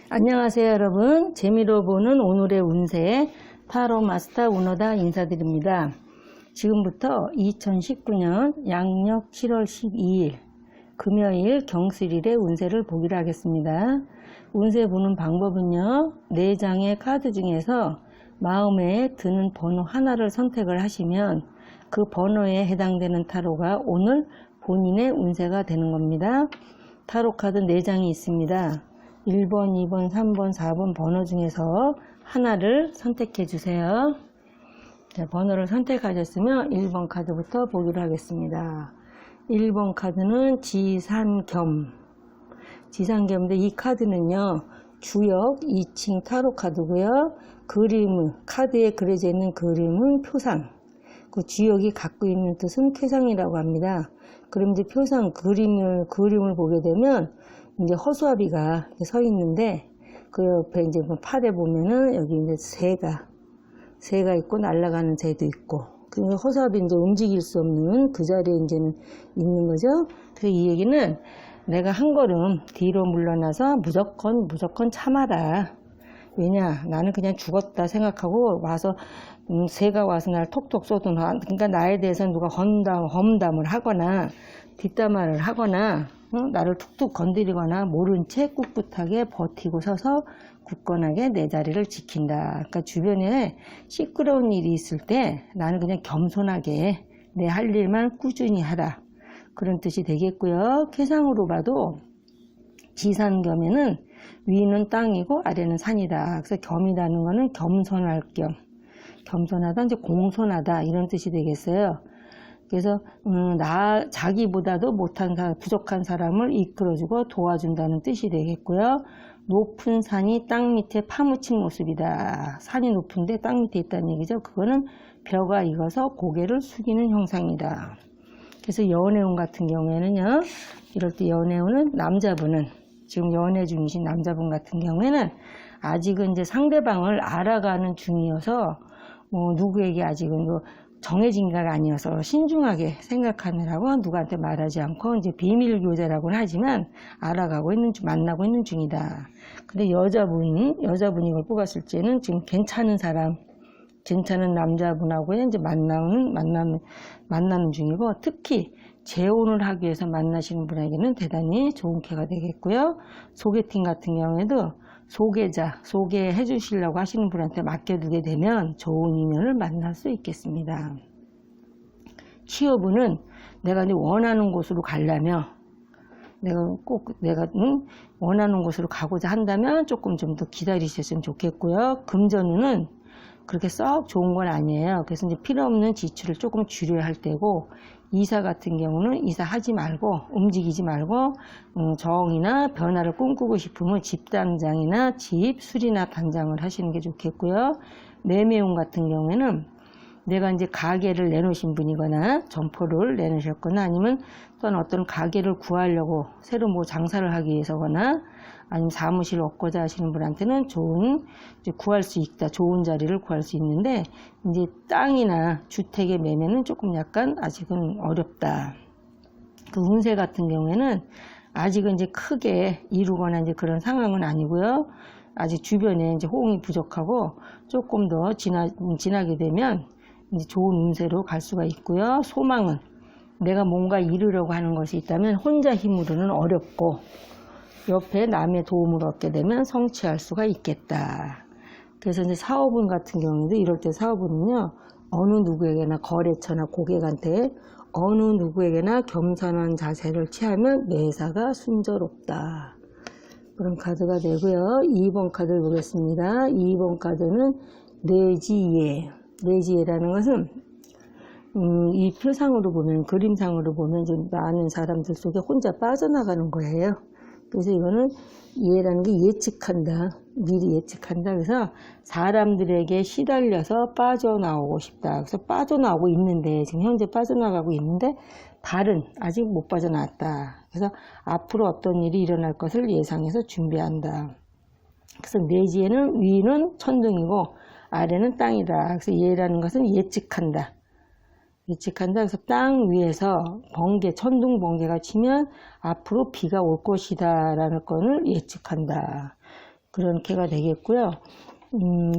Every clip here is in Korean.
안녕하세요 여러분. 재미로 보는 오늘의 운세 타로 마스터 운어다 인사드립니다. 지금부터 2019년 양력 7월 12일 금요일 경술일의 운세를 보기로 하겠습니다. 운세 보는 방법은요, 4장의 카드 중에서 마음에 드는 번호 하나를 선택을 하시면 그 번호에 해당되는 타로가 오늘 본인의 운세가 되는 겁니다. 타로 카드 4장이 있습니다. 1번, 2번, 3번, 4번 번호 중에서 하나를 선택해 주세요. 자, 번호를 선택하셨으면 1번 카드부터 보기로 하겠습니다. 1번 카드는 지산겸. 지산겸인데 이 카드는요, 주역 2층 타로 카드고요. 카드에 그려져 있는 그림은 표상. 그 주역이 갖고 있는 뜻은 쾌상이라고 합니다. 그럼 이제 표상 그림을 보게 되면 이제 허수아비가 서 있는데 그 옆에 이제 팔에 보면은 여기 이제 새가 있고 날아가는 새도 있고, 그러니까 허수아비 이제 움직일 수 없는 그 자리에 이제는 있는 거죠. 그래서 이 얘기는 내가 한 걸음 뒤로 물러나서 무조건 참아라. 왜냐, 나는 그냥 죽었다 생각하고 와서 새가 와서 나를 톡톡 쏘도, 그러니까 나에 대해서 누가 험담을 하거나 뒷담화를 하거나 나를 툭툭 건드리거나 모른 채 꿋꿋하게 버티고 서서 굳건하게 내 자리를 지킨다. 그러니까 주변에 시끄러운 일이 있을 때 나는 그냥 겸손하게 내 할 일만 꾸준히 하라. 그런 뜻이 되겠고요. 쾌상으로 봐도 지산겸에는 위는 땅이고 아래는 산이다. 그래서 겸이라는 거는 겸손할 겸, 겸손하다, 이제 공손하다 이런 뜻이 되겠어요. 그래서 자기보다도 부족한 사람을 이끌어주고 도와준다는 뜻이 되겠고요. 높은 산이 땅 밑에 파묻힌 모습이다. 산이 높은데 땅 밑에 있다는 얘기죠. 그거는 벼가 익어서 고개를 숙이는 형상이다. 그래서 연애운 같은 경우에는요, 이럴 때 연애운은 남자분은, 지금 연애 중이신 남자분 같은 경우에는 아직은 이제 상대방을 알아가는 중이어서 누구에게 아직은 정해진 가 아니어서 신중하게 생각하느라고 누구한테 말하지 않고 이제 비밀 교제라고는 하지만 알아가고 만나고 있는 중이다. 근데 여자분이 이걸 뽑았을 때는 지금 괜찮은 남자분하고 이제 만나는 중이고, 특히 재혼을 하기 위해서 만나시는 분에게는 대단히 좋은 기회가 되겠고요. 소개팅 같은 경우에도 소개해 주시려고 하시는 분한테 맡겨두게 되면 좋은 인연을 만날 수 있겠습니다. 취업운은 내가 이제 원하는 곳으로 가려면, 내가 원하는 곳으로 가고자 한다면 조금 좀 더 기다리셨으면 좋겠고요. 금전운은 그렇게 썩 좋은 건 아니에요. 그래서 이제 필요 없는 지출을 조금 줄여야 할 때고, 이사 같은 경우는 이사하지 말고 움직이지 말고 정이나 변화를 꿈꾸고 싶으면 집 단장이나 집 수리나 단장을 하시는 게 좋겠고요. 매매운 같은 경우에는 내가 이제 가게를 내놓으신 분이거나 점포를 내놓으셨거나 아니면 또는 어떤 가게를 구하려고 새로 장사를 하기 위해서거나 아니면 사무실을 얻고자 하시는 분한테는 구할 수 있다. 좋은 자리를 구할 수 있는데, 이제 땅이나 주택의 매매는 조금 약간 아직은 어렵다. 그 운세 같은 경우에는 아직은 이제 크게 이루거나 이제 그런 상황은 아니고요. 아직 주변에 이제 호응이 부족하고 조금 더 지나게 되면 이제 좋은 운세로 갈 수가 있고요. 소망은 내가 뭔가 이루려고 하는 것이 있다면 혼자 힘으로는 어렵고, 옆에 남의 도움을 얻게 되면 성취할 수가 있겠다. 그래서 이제 사업운 같은 경우도 이럴 때 사업은요, 어느 누구에게나 거래처나 고객한테 어느 누구에게나 겸손한 자세를 취하면 매사가 순조롭다. 그런 카드가 되고요. 2번 카드를 보겠습니다. 2번 카드는 내지예. 내지예라는 것은 이 표상으로 보면, 그림상으로 보면 좀 많은 사람들 속에 혼자 빠져나가는 거예요. 그래서 이거는 예라는 게 예측한다. 미리 예측한다. 그래서 사람들에게 시달려서 빠져나오고 싶다. 그래서 빠져나오고 있는데, 지금 현재 빠져나가고 있는데 발은 아직 못 빠져나왔다. 그래서 앞으로 어떤 일이 일어날 것을 예상해서 준비한다. 그래서 내지에는 위는 천둥이고 아래는 땅이다. 그래서 예라는 것은 예측한다. 그래서 땅 위에서 천둥 번개가 치면 앞으로 비가 올 것이다 라는 것을 예측한다. 그렇게가 되겠고요.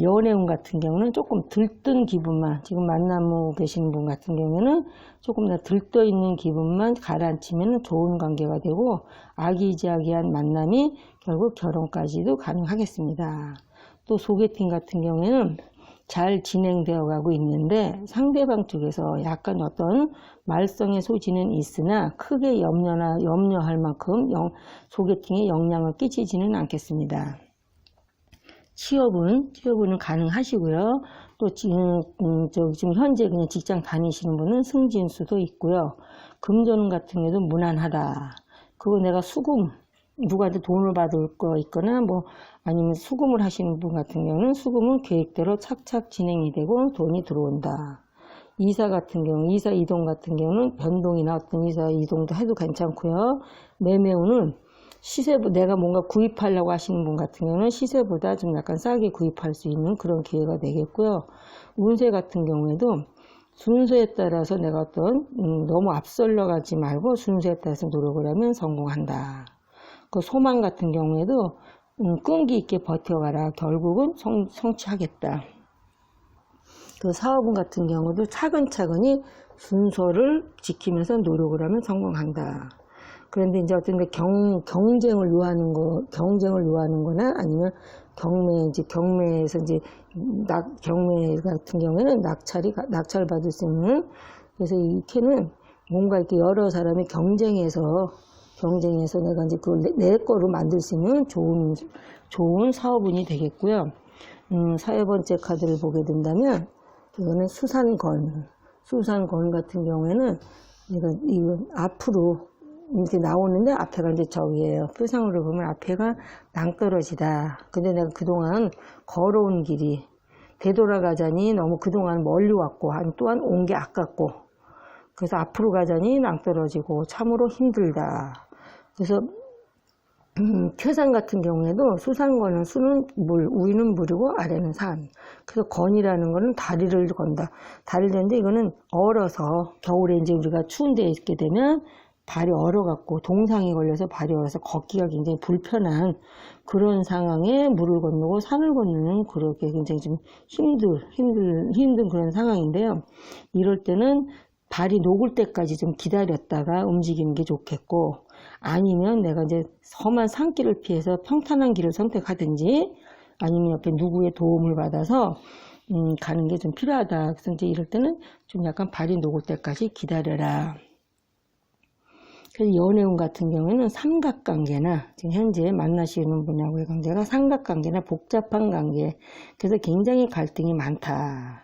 연애운 같은 경우는 조금 들뜬 기분만, 지금 만나고 계시는 분 같은 경우는 조금 더 들떠 있는 기분만 가라앉히면 좋은 관계가 되고, 아기자기한 만남이 결국 결혼까지도 가능하겠습니다. 또 소개팅 같은 경우에는 잘 진행되어 가고 있는데, 상대방 쪽에서 약간 어떤 말썽의 소지는 있으나 크게 염려할 만큼 소개팅에 영향을 끼치지는 않겠습니다. 취업은 가능하시고요. 또 지금 현재 그냥 직장 다니시는 분은 승진수도 있고요. 금전 같은 경우도 무난하다. 그거 내가 수금, 누구한테 돈을 받을 거 있거나 아니면 수금을 하시는 분 같은 경우는 수금은 계획대로 착착 진행이 되고 돈이 들어온다. 이사 같은 경우, 이사 이동 같은 경우는 변동이나 어떤 이사 이동도 해도 괜찮고요. 매매운은 내가 뭔가 구입하려고 하시는 분 같은 경우는 시세보다 좀 약간 싸게 구입할 수 있는 그런 기회가 되겠고요. 운세 같은 경우에도 순서에 따라서 내가 너무 앞설려 가지 말고 순서에 따라서 노력을 하면 성공한다. 그 소망 같은 경우에도 끈기 있게 버텨가라. 결국은 성취하겠다. 그 사업운 같은 경우도 차근차근히 순서를 지키면서 노력을 하면 성공한다. 그런데 이제 경쟁을 요하는 거나 아니면 경매에서 경매 같은 경우에는 낙찰 받을 수 있는, 그래서 이렇게는 뭔가 이렇게 여러 사람이 경쟁해서 내가 이제 내 거로 만들 수 있는 좋은 사업운이 되겠고요. 4번째 카드를 보게 된다면, 이거는 수산권 같은 경우에는 이거 앞으로 이렇게 나오는데 앞에가 이제 저기예요. 표상으로 보면 앞에가 낭떠러지다. 근데 내가 그동안 걸어온 길이 되돌아가자니 너무 그동안 멀리 왔고 또한 온 게 아깝고, 그래서 앞으로 가자니 낭떠러지고 참으로 힘들다. 그래서 쾌상 같은 경우에도 수산권은 수는 물, 위는 물이고 아래는 산. 그래서 건이라는 거는 다리를 건다. 다리를 건데 이거는 얼어서 겨울에 이제 우리가 추운 데에 있게 되면 발이 얼어갖고 동상이 걸려서 발이 얼어서 걷기가 굉장히 불편한 그런 상황에 물을 건너고 산을 건너는 그렇게 굉장히 좀 힘든 그런 상황인데요. 이럴 때는 발이 녹을 때까지 좀 기다렸다가 움직이는 게 좋겠고, 아니면 내가 이제 험한 산길을 피해서 평탄한 길을 선택하든지, 아니면 옆에 누구의 도움을 받아서 가는 게 좀 필요하다. 그래서 이제 이럴 때는 좀 약간 발이 녹을 때까지 기다려라. 그래서 연애운 같은 경우에는 삼각관계나 지금 현재 만나시는 분하고의 관계가 삼각관계나 복잡한 관계, 그래서 굉장히 갈등이 많다.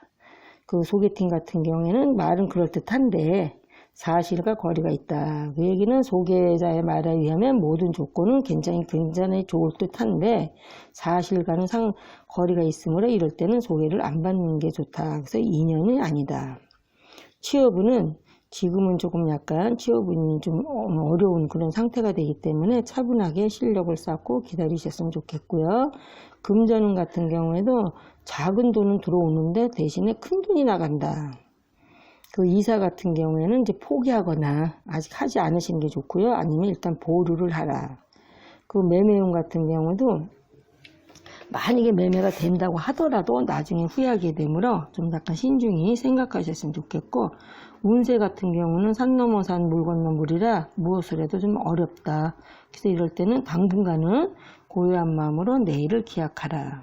그 소개팅 같은 경우에는 말은 그럴듯한데 사실과 거리가 있다. 그 얘기는 소개자의 말에 의하면 모든 조건은 굉장히 좋을 듯한데 사실과는 거리가 있으므로 이럴 때는 소개를 안 받는 게 좋다. 그래서 인연이 아니다. 취업운은 지금은 조금 약간 취업운이 좀 어려운 그런 상태가 되기 때문에 차분하게 실력을 쌓고 기다리셨으면 좋겠고요. 금전운 같은 경우에도 작은 돈은 들어오는데 대신에 큰 돈이 나간다. 그 이사 같은 경우에는 이제 포기하거나 아직 하지 않으시는 게 좋고요. 아니면 일단 보류를 하라. 그 매매운 같은 경우도 만약에 매매가 된다고 하더라도 나중에 후회하게 되므로 좀 약간 신중히 생각하셨으면 좋겠고, 운세 같은 경우는 산 넘어 산 물 건너 물이라 무엇을 해도 좀 어렵다. 그래서 이럴 때는 당분간은 고요한 마음으로 내일을 기약하라.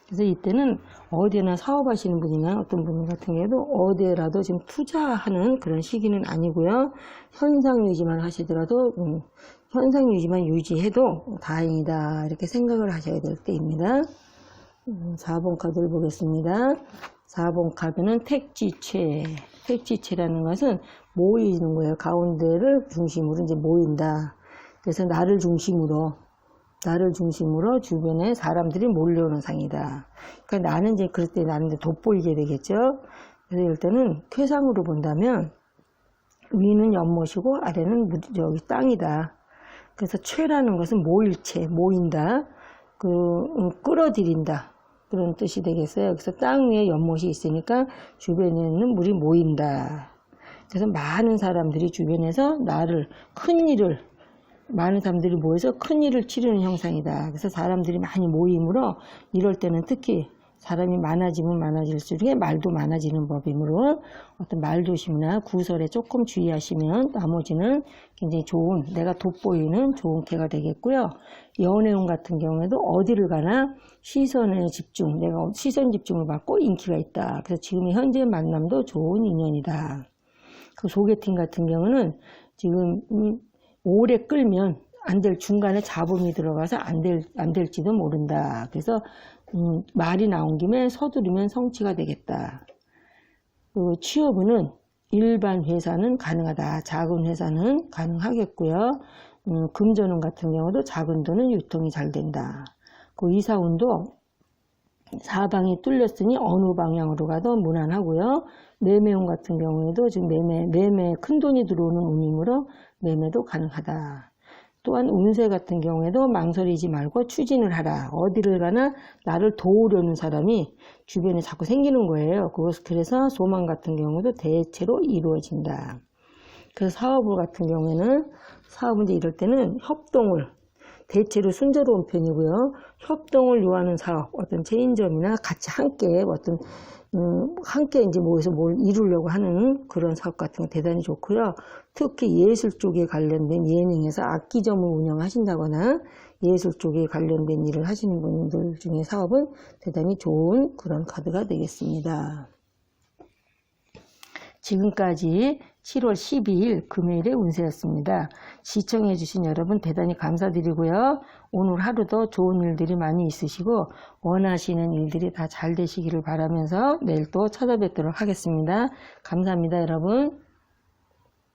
그래서 이때는 어디나 사업하시는 분이나 어떤 분 같은 경우에도 어디라도 지금 투자하는 그런 시기는 아니고요. 현상 유지만 하시더라도 현상 유지만 유지해도 다행이다, 이렇게 생각을 하셔야 될 때입니다. 4번 카드를 보겠습니다. 4번 카드는 택지체. 택지체라는 것은 모이는 거예요. 가운데를 중심으로 이제 모인다. 그래서 나를 중심으로 주변에 사람들이 몰려오는 상이다. 그러니까 나는 이제 그럴 때 나는 이제 돋보이게 되겠죠. 그래서 이럴 때는 쾌상으로 본다면 위는 연못이고 아래는 여기 땅이다. 그래서 최라는 것은 모일체, 모인다, 끌어들인다, 그런 뜻이 되겠어요. 그래서 땅 위에 연못이 있으니까 주변에 있는 물이 모인다. 그래서 많은 사람들이 주변에서 나를 큰 일을 많은 사람들이 모여서 큰 일을 치르는 형상이다. 그래서 사람들이 많이 모이므로 이럴 때는 특히 사람이 많아지면 많아질수록 말도 많아지는 법이므로 어떤 말조심이나 구설에 조금 주의하시면 나머지는 굉장히 좋은, 내가 돋보이는 좋은 개가 되겠고요. 연애운 같은 경우에도 어디를 가나 시선에 집중, 내가 시선 집중을 받고 인기가 있다. 그래서 지금 현재 만남도 좋은 인연이다. 그 소개팅 같은 경우는 지금 오래 끌면 안 될, 중간에 잡음이 들어가서 안 될지도 모른다. 그래서 말이 나온 김에 서두르면 성취가 되겠다. 그리고 취업은 일반 회사는 가능하다. 작은 회사는 가능하겠고요. 금전운 같은 경우도 작은 돈은 유통이 잘 된다. 그 이사운도 사방이 뚫렸으니 어느 방향으로 가도 무난하고요. 매매운 같은 경우에도 지금 매매 큰 돈이 들어오는 운이므로 매매도 가능하다. 또한 운세 같은 경우에도 망설이지 말고 추진을 하라. 어디를 가나 나를 도우려는 사람이 주변에 자꾸 생기는 거예요. 그래서 소망 같은 경우도 대체로 이루어진다. 그래서 사업을 같은 경우에는 사업은 이제 이럴 때는 협동을 대체로 순조로운 편이고요. 협동을 요하는 사업, 어떤 체인점이나 같이 함께 어떤 함께 이제 모여서 뭘 이루려고 하는 그런 사업 같은 거 대단히 좋고요. 특히 예술 쪽에 관련된 예능에서 악기점을 운영하신다거나 예술 쪽에 관련된 일을 하시는 분들 중에 사업은 대단히 좋은 그런 카드가 되겠습니다. 지금까지 7월 12일 금요일의 운세였습니다. 시청해주신 여러분 대단히 감사드리고요. 오늘 하루도 좋은 일들이 많이 있으시고 원하시는 일들이 다 잘 되시기를 바라면서 내일 또 찾아뵙도록 하겠습니다. 감사합니다, 여러분.